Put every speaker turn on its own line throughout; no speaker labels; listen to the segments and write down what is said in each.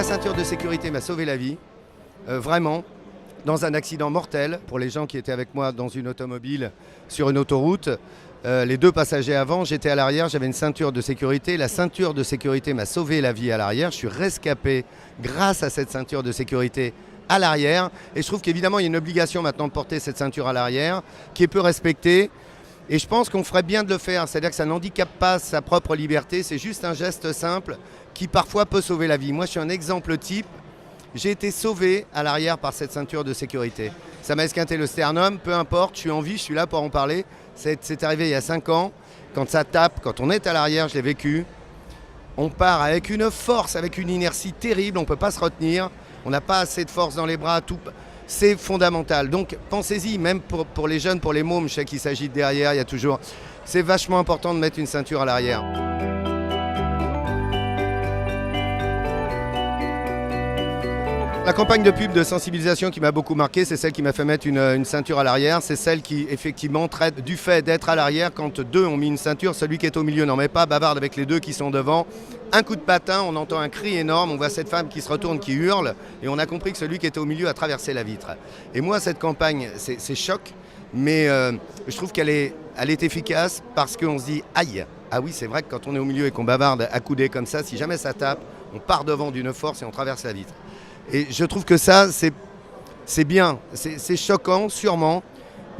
La ceinture de sécurité m'a sauvé la vie, vraiment, dans un accident mortel. Pour les gens qui étaient avec moi dans une automobile sur une autoroute, les deux passagers avant, j'étais à l'arrière, j'avais une ceinture de sécurité. La ceinture de sécurité m'a sauvé la vie à l'arrière. Je suis rescapé grâce à cette ceinture de sécurité à l'arrière. Et je trouve qu'évidemment, il y a une obligation maintenant de porter cette ceinture à l'arrière, qui est peu respectée. Et je pense qu'on ferait bien de le faire, c'est-à-dire que ça n'handicape pas sa propre liberté, c'est juste un geste simple qui parfois peut sauver la vie. Moi, je suis un exemple type. J'ai été sauvé à l'arrière par cette ceinture de sécurité. Ça m'a esquinté le sternum, peu importe, je suis en vie, je suis là pour en parler. C'est arrivé il y a 5 ans, quand ça tape, quand on est à l'arrière, je l'ai vécu. On part avec une force, avec une inertie terrible, on ne peut pas se retenir, on n'a pas assez de force dans les bras, tout. C'est fondamental. Donc pensez-y, même pour les jeunes, pour les mômes, je sais qu'il s'agit de derrière, il y a toujours... C'est vachement important de mettre une ceinture à l'arrière. La campagne de pub de sensibilisation qui m'a beaucoup marqué, c'est celle qui m'a fait mettre une ceinture à l'arrière. C'est celle qui, effectivement, traite du fait d'être à l'arrière. Quand deux ont mis une ceinture, celui qui est au milieu n'en met pas, bavarde avec les deux qui sont devant. Un coup de patin, on entend un cri énorme, on voit cette femme qui se retourne, qui hurle, et on a compris que celui qui était au milieu a traversé la vitre. Et moi, cette campagne, c'est choc, mais je trouve qu'elle est efficace parce qu'on se dit « aïe ». Ah oui, c'est vrai que quand on est au milieu et qu'on bavarde accoudé comme ça, si jamais ça tape, on part devant d'une force et on traverse la vitre. Et je trouve que ça, c'est bien, c'est choquant sûrement,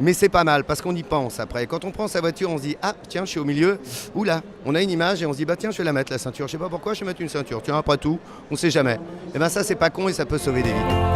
mais c'est pas mal parce qu'on y pense après. Quand on prend sa voiture, on se dit « Ah, tiens, je suis au milieu, oula !» On a une image et on se dit « Bah tiens, je vais la mettre la ceinture, je sais pas pourquoi, je vais mettre une ceinture. Tiens, après tout, on sait jamais. » Et bien ça, c'est pas con et ça peut sauver des vies.